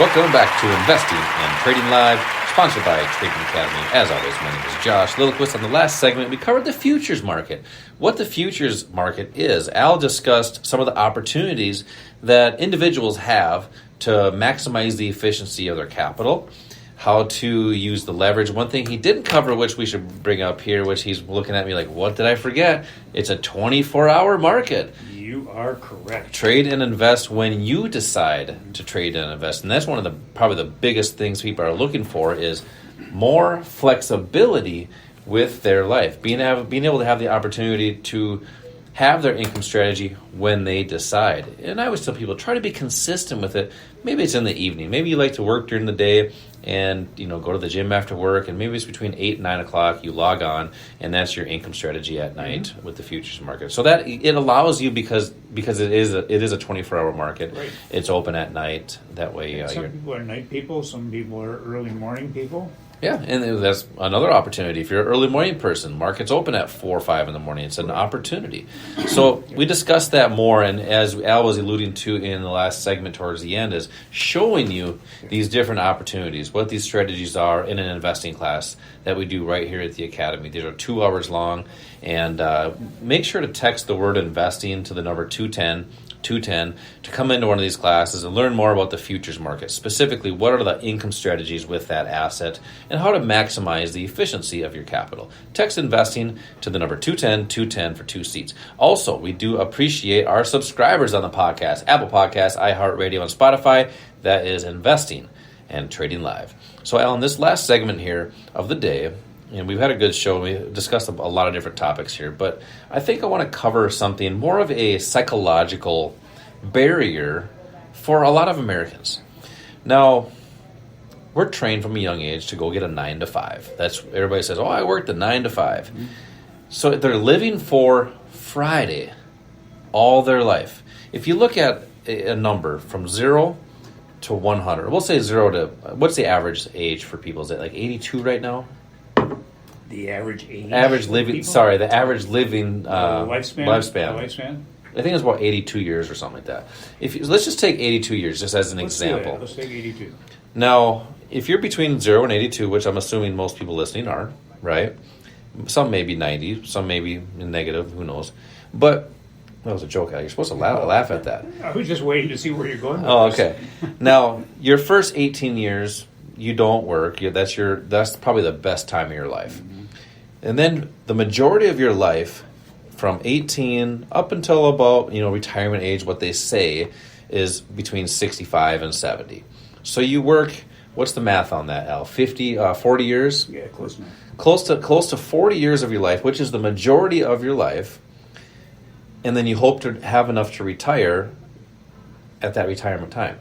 Welcome back to Investing and Trading Live, sponsored by Trading Academy. As always, my name is Josh Lilliquist. On the last segment, we covered the futures market. What the futures market is. Al discussed some of the opportunities that individuals have to maximize the efficiency of their capital, how to use the leverage. One thing he didn't cover, which we should bring up here, which he's looking at me like, what did I forget? It's a 24-hour market. You are correct. Trade and invest when you decide to trade and invest. And that's one of the probably the biggest things people are looking for is more flexibility with their life. Being able to have the opportunity to have their income strategy when they decide. And I always tell people, try to be consistent with it. Maybe it's in the evening. Maybe you like to work during the day and go to the gym after work, and maybe it's between 8 and 9 o'clock you log on, and that's your income strategy at night with the futures market. So that it allows you because it is a 24-hour market. Right. It's open at night. That way, some people are night people. Some people are early morning people. Yeah, and that's another opportunity. If you're an early morning person, market's open at 4 or 5 in the morning. It's an opportunity. So we discussed that more, and as Al was alluding to in the last segment towards the end, is showing you these different opportunities, what these strategies are in an investing class that we do right here at the Academy. These are 2 hours long, and make sure to text the word investing to the number 210 to come into one of these classes and learn more about the futures market. Specifically, what are the income strategies with that asset and how to maximize the efficiency of your capital. Text investing to the number 210 for 2 seats. Also, we do appreciate our subscribers on the podcast, Apple Podcasts, iHeartRadio, and Spotify. That is Investing and Trading Live. So, Alan, this last segment here of the day, and we've had a good show. We discussed a lot of different topics here, but I think I want to cover something more of a psychological barrier for a lot of Americans. Now, we're trained from a young age to go get a 9 to 5. That's everybody says, "Oh, I worked a 9 to 5." Mm-hmm. So they're living for Friday all their life. If you look at a number from 0 to 100, we'll say 0 to what's the average age for people? Is it like 82 right now? The average age? Average living, people? sorry, the average living lifespan. Lifespan. I think it's about 82 years or something like that. Let's just take 82 years just as an example. Let's take 82. Now, if you're between 0 and 82, which I'm assuming most people listening are, right? Some may be 90, some may be negative, who knows. But that was a joke. You're supposed to laugh at that. I was just waiting to see where you're going with Oh, this. okay. Now, your first 18 years, you don't work. That's probably the best time of your life. Mm-hmm. And then the majority of your life, from 18 up until about retirement age, what they say is between 65 and 70. So you work. What's the math on that, Al? 40 years? Yeah, close enough. Close to 40 years of your life, which is the majority of your life. And then you hope to have enough to retire at that retirement time.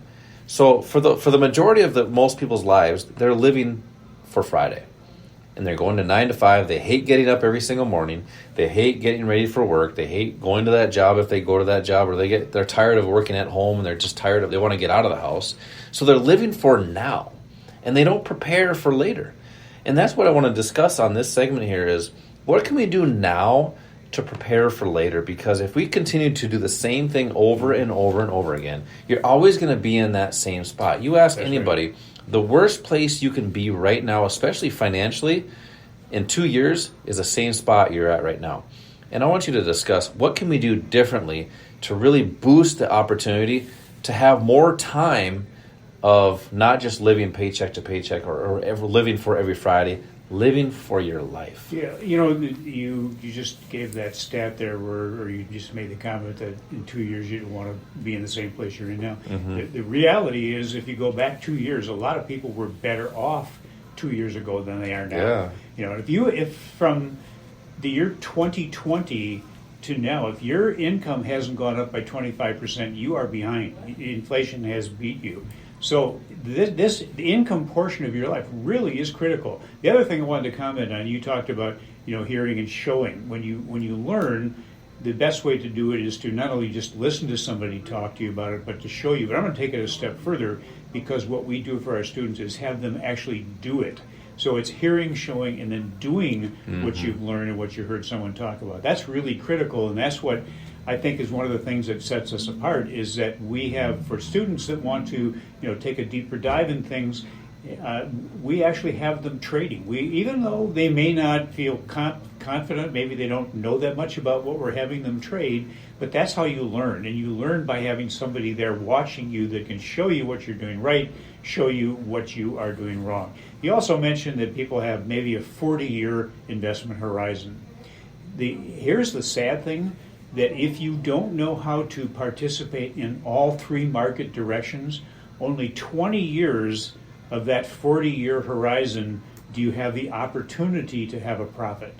So for the majority of most people's lives, they're living for Friday. And they're going to 9 to 5. They hate getting up every single morning. They hate getting ready for work. They hate going to that job if they go to that job, or they're tired of working at home and they're just they want to get out of the house. So they're living for now, and they don't prepare for later. And that's what I want to discuss on this segment here is what can we do now to prepare for later? Because if we continue to do the same thing over and over and over again, you're always going to be in that same spot. You ask anybody, right. The worst place you can be right now, especially financially, in 2 years is the same spot you're at right now. And I want you to discuss what can we do differently to really boost the opportunity to have more time of not just living paycheck to paycheck or living for every Friday, living for your life. Yeah, you just gave that stat there or you just made the comment that in 2 years you don't want to be in the same place you're in now. Mm-hmm. The reality is if you go back 2 years, a lot of people were better off 2 years ago than they are now. Yeah. If from the year 2020 to now, if your income hasn't gone up by 25%, you are behind. Inflation has beat you. So the income portion of your life really is critical. The other thing I wanted to comment on, you talked about hearing and showing. When you learn, the best way to do it is to not only just listen to somebody talk to you about it, but to show you. But I'm going to take it a step further because what we do for our students is have them actually do it. So it's hearing, showing, and then doing what you've learned and what you heard someone talk about. That's really critical, and that's what I think is one of the things that sets us apart is that we have, for students that want to, take a deeper dive in things, we actually have them trading. Even though they may not feel confident, maybe they don't know that much about what we're having them trade, but that's how you learn. And you learn by having somebody there watching you that can show you what you're doing right, show you what you are doing wrong. You also mentioned that people have maybe a 40-year investment horizon. Here's the sad thing, that if you don't know how to participate in all three market directions, only 20 years of that 40-year horizon do you have the opportunity to have a profit.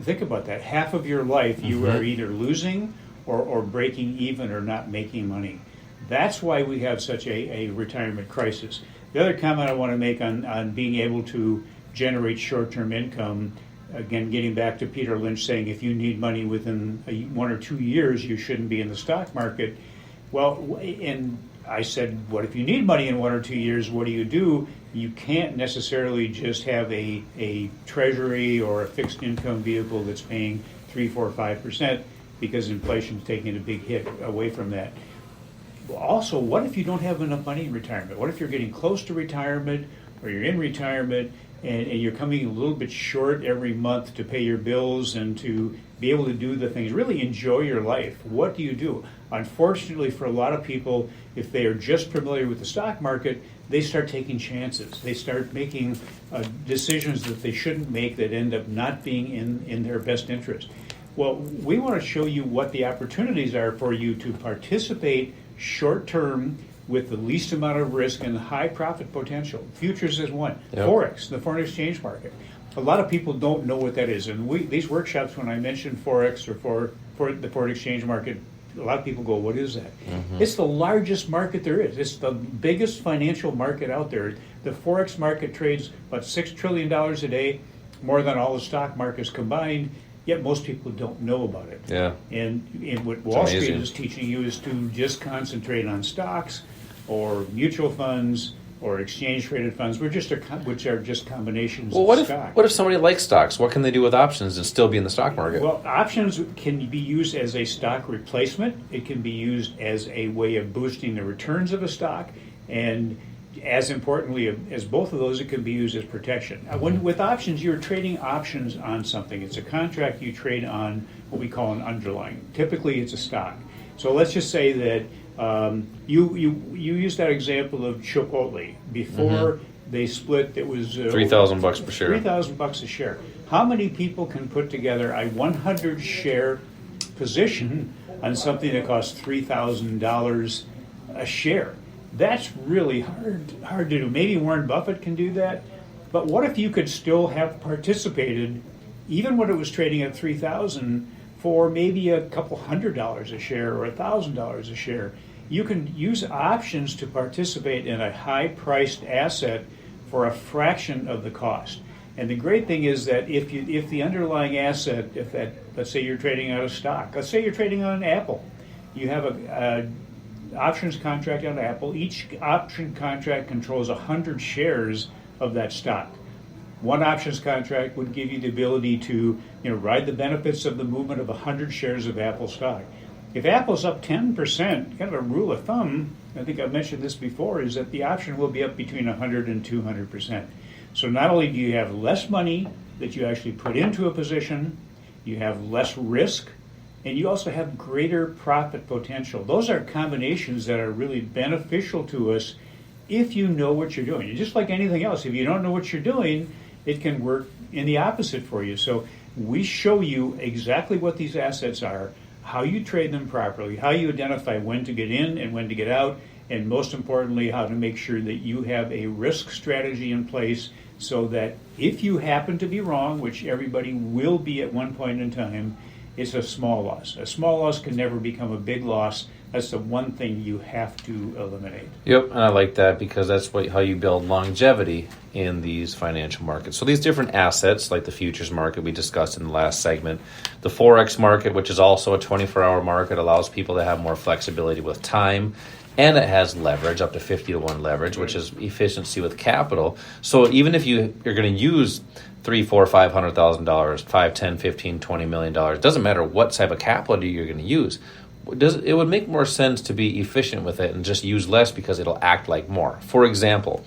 Think about that. Half of your life you are either losing or breaking even or not making money. That's why we have such a retirement crisis. The other comment I want to make on being able to generate short-term income, again, getting back to Peter Lynch saying if you need money within 1 or 2 years, you shouldn't be in the stock market. Well, and I said, what if you need money in 1 or 2 years? What do? You can't necessarily just have a treasury or a fixed income vehicle that's paying 3, 4, 5% because inflation's taking a big hit away from that. Also, what if you don't have enough money in retirement? What if you're getting close to retirement or you're in retirement and you're coming a little bit short every month to pay your bills and to be able to do the things, really enjoy your life? What do? Unfortunately, for a lot of people, if they are just familiar with the stock market, they start taking chances. They start making decisions that they shouldn't make that end up not being in their best interest. Well, we want to show you what the opportunities are for you to participate short-term with the least amount of risk and high profit potential. Futures is one. Yep. Forex, the foreign exchange market. A lot of people don't know what that is. And these workshops, when I mention Forex or for the foreign exchange market, a lot of people go, what is that? Mm-hmm. It's the largest market there is. It's the biggest financial market out there. The Forex market trades about $6 trillion a day, more than all the stock markets combined. Yet most people don't know about it. Yeah. And what Wall Street is teaching you is to just concentrate on stocks or mutual funds or exchange traded funds, which are just combinations of stocks. What if somebody likes stocks? What can they do with options and still be in the stock market? Well, options can be used as a stock replacement. It can be used as a way of boosting the returns of a stock, and as importantly as both of those, it can be used as protection. With options, you're trading options on something. It's a contract you trade on what we call an underlying. Typically, it's a stock. So let's just say that you used that example of Chipotle. Before they split, it was $3,000 per share. $3,000 a share. How many people can put together a 100 share position on something that costs $3,000 a share? That's really hard to do. Maybe Warren Buffett can do that, but what if you could still have participated, even when it was trading at $3,000, for maybe a couple $100 a share or $1,000 a share? You can use options to participate in a high-priced asset for a fraction of the cost. And the great thing is that if the underlying asset, let's say you're trading on a stock, let's say you're trading on Apple, you have a options contract on Apple. Each option contract controls 100 shares of that stock. One options contract would give you the ability to ride the benefits of the movement of 100 shares of Apple stock. If Apple's up 10%, kind of a rule of thumb, I think I've mentioned this before, is that the option will be up between 100 and 200%. So not only do you have less money that you actually put into a position, you have less risk, and you also have greater profit potential. Those are combinations that are really beneficial to us if you know what you're doing. Just like anything else, if you don't know what you're doing, it can work in the opposite for you. So we show you exactly what these assets are, how you trade them properly, how you identify when to get in and when to get out, and most importantly, how to make sure that you have a risk strategy in place so that if you happen to be wrong, which everybody will be at one point in time, it's a small loss. A small loss can never become a big loss. That's the one thing you have to eliminate. Yep, and I like that because that's how you build longevity in these financial markets. So these different assets, like the futures market we discussed in the last segment, the Forex market, which is also a 24-hour market, allows people to have more flexibility with time, and it has leverage, up to 50-to-1 leverage, which is efficiency with capital. So even if you're going to use $300,000, $400,000, $500,000, $10,000, $15,000, $20 million, it doesn't matter what type of capital you're going to use. it would make more sense to be efficient with it and just use less because it'll act like more. For example,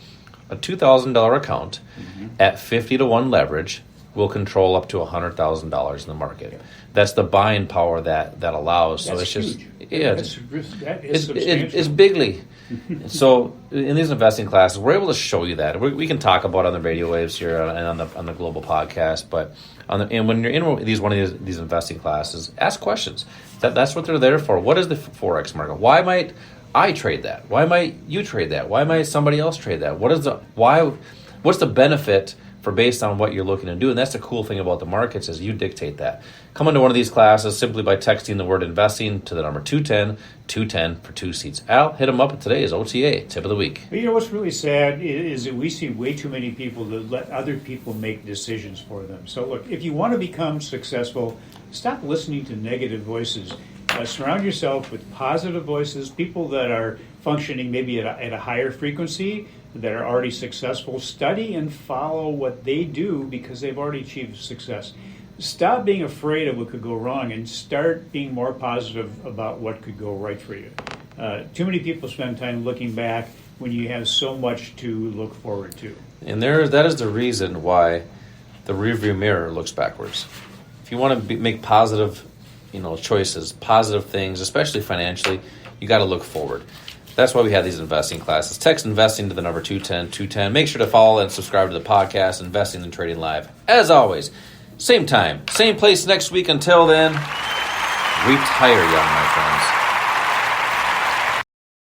a $2,000 account at 50 to 1 leverage will control up to $100,000 in the market. That's the buying power that allows. That's so it's huge. just That is substantial. it's bigly. So in these investing classes, we're able to show you that. We can talk about it on the radio waves here and on the global podcast. But and when you're in one of these investing classes, ask questions. That's what they're there for. What is the forex market? Why might I trade that? Why might you trade that? Why might somebody else trade that? What's the benefit for based on what you're looking to do? And that's the cool thing about the markets is you dictate that. Come into one of these classes simply by texting the word investing to the number 210 for 2 seats. Al, hit them up at today's OTA, tip of the week. But you know what's really sad is that we see way too many people that let other people make decisions for them. So look, if you want to become successful, stop listening to negative voices. Surround yourself with positive voices, people that are functioning maybe at a higher frequency, that are already successful. Study and follow what they do because they've already achieved success. Stop being afraid of what could go wrong and start being more positive about what could go right for you. Too many people spend time looking back when you have so much to look forward to. And that is the reason why the rearview mirror looks backwards. If you want to make positive, choices, positive things, especially financially, you got to look forward. That's why we have these investing classes. Text investing to the number 210. Make sure to follow and subscribe to the podcast, Investing and Trading Live. As always, same time, same place next week. Until then, retire young, my friend.